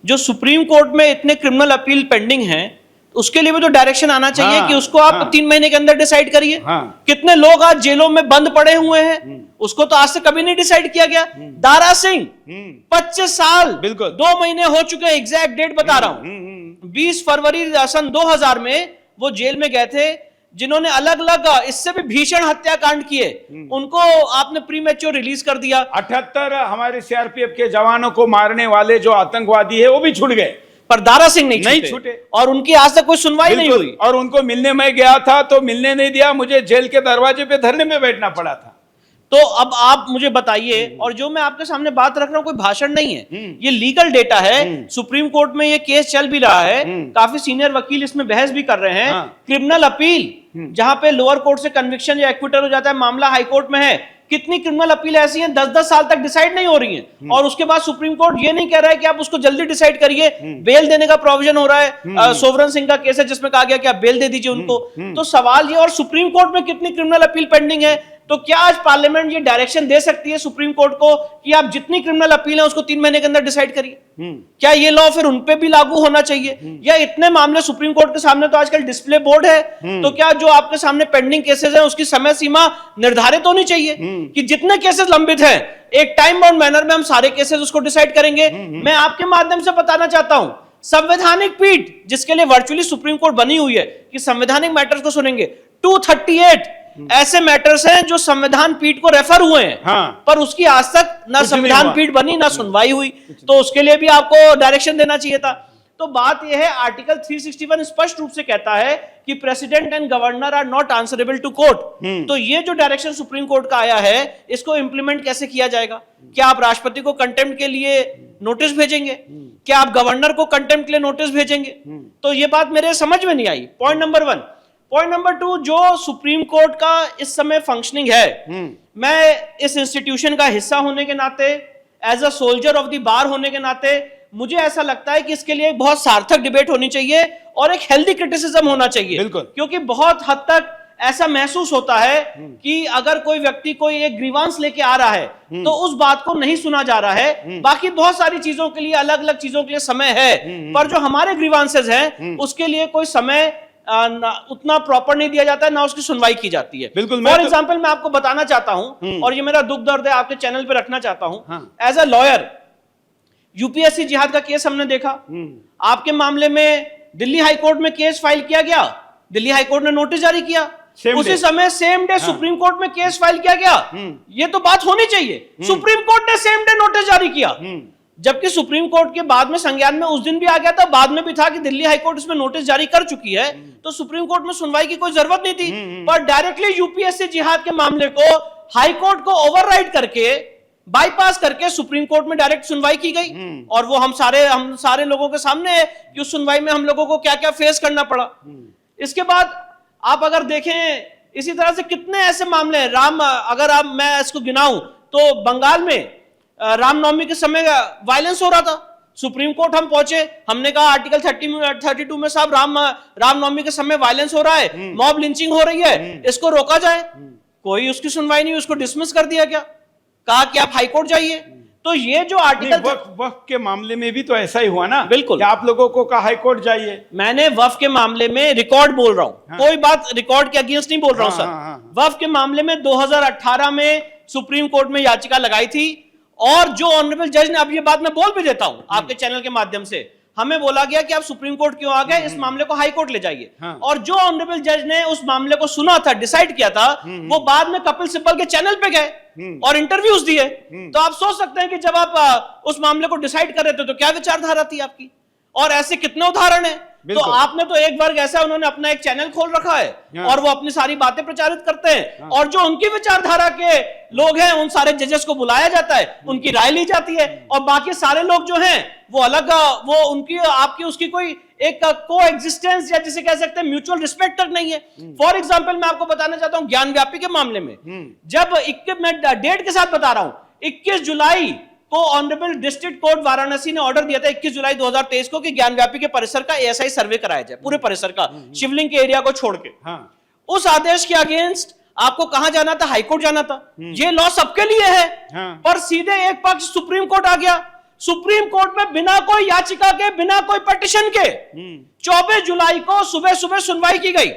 जो supreme court में इतने क्रिमिनल अपील पेंडिंग हैं, उसके लिए भी तो डायरेक्शन आना चाहिए। हाँ, कि उसको आप हाँ, 3 महीने के अंदर डिसाइड करिए। हाँ, कितने लोग आज जेलों में बंद पड़े हुए हैं, उसको तो आज से कभी नहीं डिसाइड किया गया। दारा सिंह 25 साल बिल्कुल 2 महीने हो चुके हैं, एग्जैक्ट डेट बता रहा हूं, 20 फरवरी सन 2000 में वो जेल में गए थे। जिन्होंने अलग अलग इससे भी भीषण हत्याकांड किए, उनको आपने प्री मैच्योर रिलीज कर दिया। 78 हमारे सीआरपीएफ के जवानों को मारने वाले जो आतंकवादी है वो भी छूट गए, पर दारा सिंह नहीं छूटे और उनकी आज तक कोई सुनवाई नहीं हुई। और उनको मिलने में गया था तो मिलने नहीं दिया, मुझे जेल के दरवाजे पे धरने में बैठना पड़ा था। तो अब आप मुझे बताइए, और जो मैं आपके सामने बात रख रहा हूं कोई भाषण नहीं है, ये लीगल डेटा है। सुप्रीम कोर्ट में ये केस चल भी रहा है, काफी सीनियर वकील इसमें बहस भी कर रहे हैं। क्रिमिनल अपील जहां पे लोअर कोर्ट से कन्विक्शन या एक्विटल हो जाता है, मामला हाई कोर्ट में है, कितनी क्रिमिनल अपील ऐसी हैं 10-10 साल तक डिसाइड नहीं हो रही हैं, और उसके बाद सुप्रीम कोर्ट ये नहीं कह रहा है कि आप उसको जल्दी डिसाइड करिए। बेल देने का प्रोविजन हो रहा है। सोवरन सिंह का केस है जिसमें कहा गया कि आप बेल दे दीजिए उनको। तो सवाल ये, और सुप्रीम कोर्ट में कितनी क्रिमिनल अपील पेंडिंग है, तो क्या आज पार्लियामेंट ये डायरेक्शन दे सकती है सुप्रीम कोर्ट को कि आप जितनी क्रिमिनल अपील है उसको 3 महीने के अंदर डिसाइड करिए? क्या ये लॉ फिर उन पे भी लागू होना चाहिए? या इतने मामले सुप्रीम कोर्ट के सामने तो आजकल डिस्प्ले बोर्ड है, तो क्या जो आपके सामने पेंडिंग केसेस हैं उसकी समय सीमा निर्धारित होनी चाहिए कि जितने केसेस लंबित हैं एक टाइम बाउंड मैनर में हम सारे केसेस उसको डिसाइड करेंगे? मैं आपके माध्यम से बताना चाहता हूं, संवैधानिक पीठ जिसके लिए वर्चुअली सुप्रीम कोर्ट बनी हुई है कि संवैधानिक मैटर्स को सुनेंगे, 238 ऐसे मैटर्स हैं जो संविधान पीठ को रेफर हुए हैं। हाँ। पर उसकी आज तक ना संविधान पीठ बनी ना सुनवाई हुई, तो उसके लिए भी आपको डायरेक्शन देना चाहिए था। तो बात यह है, आर्टिकल 361 स्पष्ट रूप से कहता है कि president and governor are not answerable to court. तो ये जो डायरेक्शन सुप्रीम कोर्ट का आया है, इसको इंप्लीमेंट कैसे किया जाएगा? क्या आप राष्ट्रपति को कंटेम्प्ट के लिए नोटिस भेजेंगे? क्या आप गवर्नर को कंटेम्प्ट के लिए नोटिस भेजेंगे? तो ये बात मेरे समझ में नहीं आई। Point number 1। पॉइंट नंबर 2, जो सुप्रीम कोर्ट का इस समय फंक्शनिंग है, मैं इस इंस्टीट्यूशन का हिस्सा होने के नाते, as a soldier of the bar होने के नाते, मुझे ऐसा लगता है कि इसके लिए एक बहुत सार्थक डिबेट होनी चाहिए और एक हेल्दी क्रिटिसिज्म होना चाहिए। बिल्कुल। क्योंकि बहुत हद तक ऐसा महसूस होता है कि अगर कोई व्यक्ति कोई एक ग्रीवांस लेके आ रहा है तो उस बात को नहीं सुना जा रहा है। बाकी बहुत सारी चीजों के लिए, अलग अलग चीजों के लिए समय है, पर जो हमारे ग्रीवांसेस हैं उसके लिए कोई समय उतना प्रॉपर नहीं दिया जाता है, ना उसकी सुनवाई की जाती है। बिल्कुल। फॉर एग्जाम्पल मैं आपको बताना चाहता हूं, और ये मेरा दुख दर्द है, आपके चैनल पे रखना चाहता हूं। एज अ लॉयर, यूपीएससी जिहाद का केस हमने देखा। आपके मामले में दिल्ली हाईकोर्ट में केस फाइल किया गया, दिल्ली हाईकोर्ट ने नोटिस जारी किया, उसी समय सेम डे सुप्रीम कोर्ट में केस फाइल किया गया। ये तो बात होनी चाहिए, सुप्रीम कोर्ट ने सेम डे नोटिस जारी किया, जबकि सुप्रीम कोर्ट के बाद में संज्ञान में उस दिन भी आ गया था, बाद में भी था कि दिल्ली हाईकोर्ट इसमें नोटिस जारी कर चुकी है, तो सुप्रीम कोर्ट में सुनवाई की कोई जरूरत नहीं थी। पर डायरेक्टली यूपीएससी जिहाद के मामले को हाईकोर्ट को ओवरराइड करके, बाईपास करके सुप्रीम कोर्ट में डायरेक्ट सुनवाई की गई। और वो हम सारे लोगों के सामने है कि उस सुनवाई में हम लोगों को क्या क्या फेस करना पड़ा। इसके बाद आप अगर देखें, इसी तरह से कितने ऐसे मामले हैं। अगर मैं इसको गिनाऊं तो बंगाल में रामनवमी के समय वायलेंस हो रहा था, सुप्रीम कोर्ट हम पहुंचे, हमने कहा आर्टिकल 32 में साहब रामनवमी के समय वायलेंस हो रहा है, मॉब लिंचिंग हो रही है, इसको रोका जाए। कोई उसकी सुनवाई नहीं, उसको डिसमिस कर दिया गया, कहा कि आप हाईकोर्ट जाइए। तो ये जो आर्टिकल वक्फ के मामले में भी तो ऐसा ही हुआ ना। बिल्कुल। आप लोगों को कहा हाईकोर्ट जाइए। मैंने वक्फ के मामले में रिकॉर्ड बोल रहा हूं, कोई बात रिकॉर्ड के अगेंस्ट नहीं बोल रहा हूं सर। वक्फ के मामले में 2018 में सुप्रीम कोर्ट में याचिका लगाई थी, और जो ऑनरेबल जज ने, अब ये बात मैं बोल भी देता हूं आपके चैनल के माध्यम से, हमें बोला गया कि आप सुप्रीम कोर्ट क्यों आ गए, इस मामले को हाई कोर्ट ले जाइए। और जो ऑनरेबल जज ने उस मामले को सुना था, डिसाइड किया था, वो बाद में कपिल सिब्बल के चैनल पे गए और इंटरव्यूज दिए। तो आप सोच सकते हैं कि जब आप उस मामले को डिसाइड कर रहे थे तो क्या विचारधारा थी आपकी। और ऐसे कितने उदाहरण हैं। तो आपने तो एक वर्ग ऐसा, उन्होंने अपना एक चैनल खोल रखा है और वो अपनी सारी बातें प्रचारित करते हैं, और जो उनकी विचारधारा के लोग हैं उन सारे जजेस को बुलाया जाता है, उनकी राय ली जाती है, और बाकी सारे लोग जो हैं वो अलग, वो उनकी आपकी उसकी कोई एक को एग्जिस्टेंस या जिसे कह सकते हैं म्यूचुअल रिस्पेक्ट तक नहीं है। फॉर एग्जाम्पल मैं आपको बताना चाहता हूं, ज्ञानव्यापी के मामले में जब मैं डेट के साथ बता रहा हूं, 21 जुलाई को ऑनरेबल डिस्ट्रिक्ट कोर्ट वाराणसी ने ऑर्डर दिया था 21 जुलाई 2023 को कि ज्ञानव्यापी के परिसर का एएसआई सर्वे कराया जाए, पूरे परिसर का, शिवलिंग के एरिया को छोड़ के। उस आदेश के अगेंस्ट आपको कहां जाना था? हाईकोर्ट जाना था। ये लॉ सबके लिए है, पर सीधे एक पक्ष सुप्रीम कोर्ट आ गया। सुप्रीम कोर्ट में बिना कोई याचिका के, बिना कोई पिटीशन के 24 जुलाई को सुबह सुबह सुनवाई की गई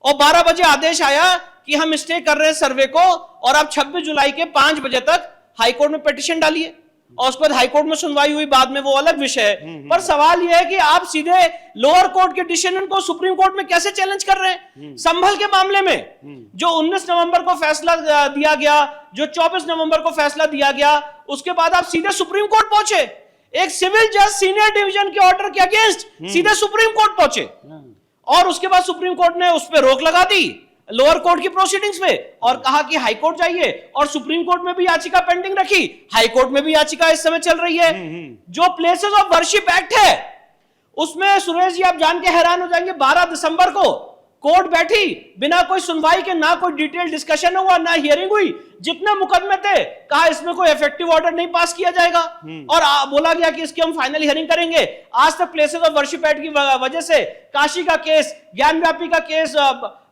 और 12 बजे आदेश आया कि हम स्टे कर रहे हैं सर्वे को, और आप 26 जुलाई के 5 बजे तक हाईकोर्ट में पिटीशन डालिए और उसके बाद हाईकोर्ट में सुनवाई हुई, बाद में वो अलग विषय है। पर सवाल यह है कि आप सीधे लोअर कोर्ट के डिसीजन को सुप्रीम कोर्ट में कैसे चैलेंज कर रहे हैं? संभल के मामले में जो 19 नवंबर को फैसला दिया गया, जो 24 नवंबर को फैसला दिया गया, उसके बाद आप सीधे सुप्रीम कोर्ट पहुंचे, एक सिविल जज सीनियर डिवीजन के ऑर्डर के अगेंस्ट सीधे सुप्रीम कोर्ट पहुंचे, और उसके बाद सुप्रीम कोर्ट ने उस पर रोक लगा दी लोअर कोर्ट की प्रोसीडिंग्स पे और कहा कि हाई कोर्ट जाइए, और सुप्रीम कोर्ट में भी याचिका पेंडिंग रखी, हाई कोर्ट में भी याचिका इस समय चल रही है। जो प्लेसेस ऑफ वर्शिप एक्ट है उसमें सुरेश जी आप जान के हैरान हो जाएंगे, 12 दिसंबर को कोर्ट बैठी बिना कोई सुनवाई के, ना कोई डिटेल डिस्कशन हुआ, ना हियरिंग हुई, जितने मुकदमे थे कहा इसमें कोई इफेक्टिव ऑर्डर नहीं पास किया जाएगा और बोला गया कि इसकी हम फाइनल हियरिंग करेंगे। आज तक प्लेसेस ऑफ वर्शिप एक्ट की वजह से काशी का केस, ज्ञानव्यापी का केस,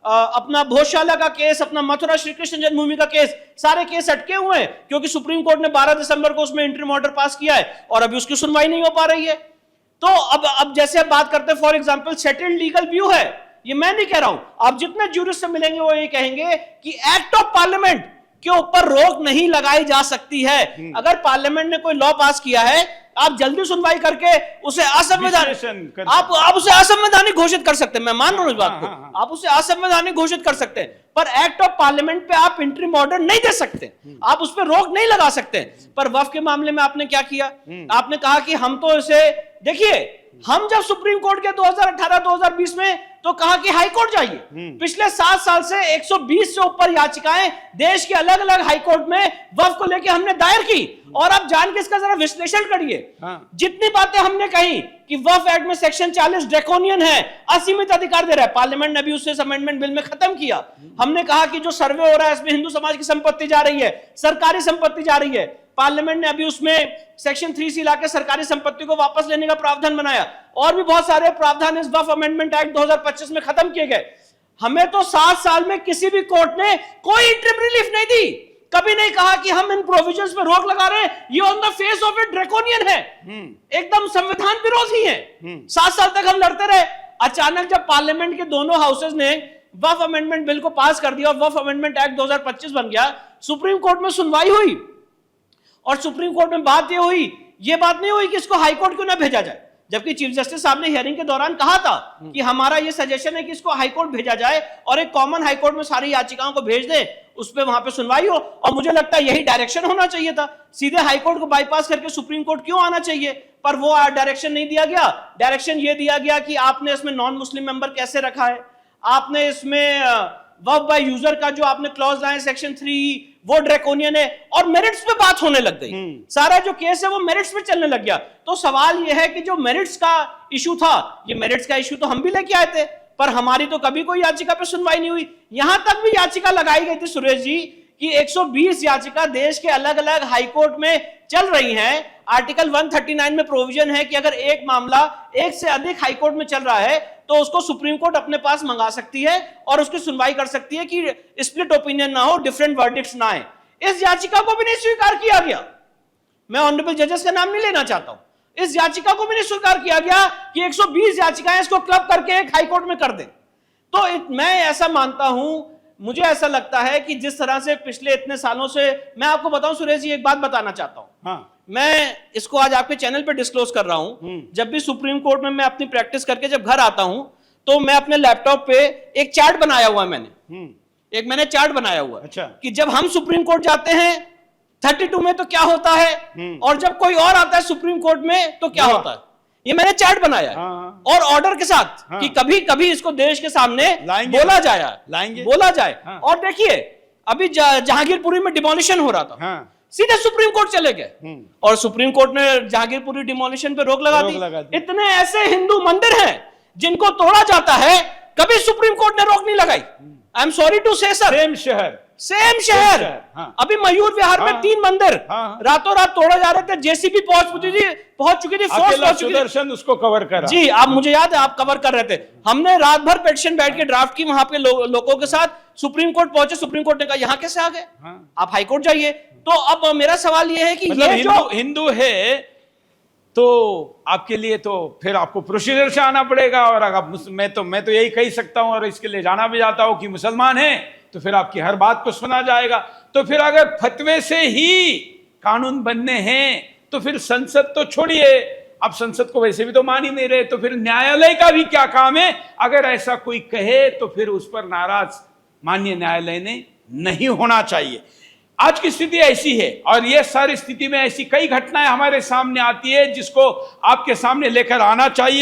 अपना भोजशाला का केस, अपना मथुरा श्री कृष्ण जन्मभूमि का केस, सारे केस अटके हुए हैं क्योंकि सुप्रीम कोर्ट ने 12 दिसंबर को उसमें इंटरिम ऑर्डर पास किया है और अभी उसकी सुनवाई नहीं हो पा रही है। तो अब जैसे बात करते हैं, for example settled legal view है, ये मैं नहीं कह रहा हूं, आप जितने ज्यूरिस्ट से मिलेंगे वो ये कहेंगे कि एक्ट ऑफ पार्लियामेंट के ऊपर रोक नहीं लगाई जा सकती है। अगर पार्लियामेंट ने कोई लॉ पास किया है, आप जल्दी सुनवाई करके उसे असंवैधानिक, आप उसे असंवैधानिक घोषित कर सकते हैं, मैं मान रहा हूं इस बात को, आप उसे असंवैधानिक घोषित कर सकते हैं, पर एक्ट ऑफ पार्लियामेंट पे आप इंटरिम ऑर्डर नहीं दे सकते, आप उस पर रोक नहीं लगा सकते। पर वक्फ के मामले में आपने क्या किया? आपने कहा कि हम तो इसे, देखिए हम जब सुप्रीम कोर्ट के 2018-2020 में तो कहा कि हाई कोर्ट जाइए, पिछले 7 साल से 120 से ऊपर याचिकाएं देश के अलग अलग हाई कोर्ट में वक्फ को लेकर हमने दायर की, और आप जान के इसका जरा विश्लेषण करिए। जितनी बातें हमने कही कि वक्फ एक्ट में सेक्शन 40 ड्रैकोनियन है, असीमित अधिकार दे रहा है, पार्लियामेंट ने भी उससे अमेंडमेंट बिल में खत्म किया। हमने कहा कि जो सर्वे हो रहा है इसमें हिंदू समाज की संपत्ति जा रही है, सरकारी संपत्ति जा रही है, पार्लियामेंट ने अभी उसमें सेक्शन 3C लाके सरकारी संपत्ति को वापस लेने का प्रावधान बनाया, और भी बहुत सारे प्रावधान इस वक्फ अमेंडमेंट एक्ट 2025 में खत्म किए गए। हमें तो 7 साल में किसी भी कोर्ट ने कोई इंटरिम रिलीफ नहीं दी, कभी नहीं कहा कि हम इन प्रोविजंस पे रोक लगा रहे हैं, ये on the face of it draconian है, एकदम संविधान विरोधी है। 7 साल तक हम लड़ते रहे, अचानक जब पार्लियामेंट के दोनों हाउसेज ने वक्फ अमेंडमेंट बिल को पास कर दिया और वक्फ अमेंडमेंट एक्ट 2025 बन गया, सुप्रीम कोर्ट में सुनवाई हुई और सुप्रीम कोर्ट में बात ये बात नहीं हुई कि इसको हाई कोर्ट क्यों ना भेजा जाए, जबकि चीफ जस्टिस साहब ने हियरिंग के दौरान कहा था कि हमारा ये सजेशन है कि इसको हाई कोर्ट भेजा जाए और एक कॉमन हाई कोर्ट में सारी याचिकाओं को भेज दे, उस पर वहां पे सुनवाई हो। और मुझे लगता है यही डायरेक्शन होना चाहिए था, सीधे हाई कोर्ट को बाईपास करके सुप्रीम कोर्ट क्यों आना चाहिए, पर वो डायरेक्शन नहीं दिया गया। डायरेक्शन ये दिया गया कि आपने इसमें नॉन मुस्लिम मेंबर कैसे रखा है, आपने इसमें वक्फ बाय यूजर का जो आपने क्लॉज लाए सेक्शन 3 वो ड्रैकोनियन है, और मेरिट्स पे बात होने लग गई, सारा जो केस है वो मेरिट्स पे चलने लग गया। तो सवाल ये है कि जो मेरिट्स का इशू था, ये मेरिट्स का इशू तो हम भी लेके आए थे, पर हमारी तो कभी कोई याचिका पे सुनवाई नहीं हुई। यहां तक भी याचिका लगाई गई थी सुरेश जी कि 120 याचिका देश के अलग अलग हाई कोर्ट में चल रही हैं। आर्टिकल 139 में प्रोविजन है कि अगर एक मामला एक से अधिक हाई कोर्ट में चल रहा है तो उसको सुप्रीम कोर्ट अपने पास मंगा सकती है और उसकी सुनवाई कर सकती है कि स्प्लिट ओपिनियन ना हो, डिफरेंट वर्डिक्ट्स ना आए। इस याचिका को भी नहीं स्वीकार किया गया, मैं ऑनरेबल जजेस का नाम नहीं लेना चाहता हूं, इस याचिका को भी नहीं स्वीकार किया गया कि 120 याचिकाएं इसको क्लब करके एक हाई कोर्ट में कर दें। तो मैं ऐसा मानता हूं, मुझे ऐसा लगता है कि जिस तरह से पिछले इतने सालों से, मैं आपको बताऊं सुरेश जी, एक बात बताना चाहता हूं, हाँ। मैं इसको आज आपके चैनल पे डिस्क्लोज कर रहा हूं। जब भी सुप्रीम कोर्ट में मैं अपनी प्रैक्टिस करके जब घर आता हूं तो मैं अपने लैपटॉप पे एक चार्ट बनाया हुआ है, मैंने चार्ट बनाया हुआ, अच्छा, कि जब हम सुप्रीम कोर्ट जाते हैं 32 में तो क्या होता है और जब कोई और आता है सुप्रीम कोर्ट में तो क्या होता है। ये मैंने चार्ट बनाया है, हाँ। और ऑर्डर के साथ, हाँ। कि कभी कभी इसको देश के सामने बोला जाए, हाँ। और देखिए अभी जहांगीरपुरी में डिमोलिशन हो रहा था, हाँ। सीधे सुप्रीम कोर्ट चले गए और सुप्रीम कोर्ट ने जहांगीरपुरी डिमोलिशन पे रोक लगा दी। इतने ऐसे हिंदू मंदिर हैं जिनको तोड़ा जाता है, कभी सुप्रीम कोर्ट ने रोक नहीं लगाई। आई एम सॉरी टू से सर, सेम शहर। हाँ। अभी मयूर विहार में हाँ। 3 मंदिर हाँ। रातों रात तोड़ा जा रहे थे, जेसीबी पहुंच चुकी थी, फोर्स अकेला पहुंच चुकी थी। सुदर्शन उसको कवर करा। जी, आप, मुझे याद है आप कवर कर रहे थे। हमने रात भर पिटीशन बैठ के ड्राफ्ट की वहां पे लोगों के साथ, सुप्रीम कोर्ट पहुंचे, सुप्रीम कोर्ट ने कहा यहां कैसे आ गए, आप हाई कोर्ट जाइए। तो अब मेरा सवाल यह है कि मतलब ये जो हिंदू है तो आपके लिए तो फिर आपको प्रोसीजर से आना पड़ेगा, और अगर मैं तो यही कह सकता हूं और इसके लिए जाना भी जाता हूं कि मुसलमान है तो फिर आपकी हर बात को सुना जाएगा। तो फिर अगर फतवे से ही कानून बनने हैं तो फिर संसद तो छोड़िए, अब संसद को वैसे भी तो मान ही नहीं रहे, तो फिर न्यायालय का भी क्या काम है? अगर ऐसा कोई कहे तो फिर उस पर नाराज माननीय न्यायालय ने नहीं होना चाहिए। आज की स्थिति ऐसी है, और यह सारी स्थिति में ऐसी कई घटनाएं हमारे सामने आती है जिसको आपके सामने लेकर आना चाहिए।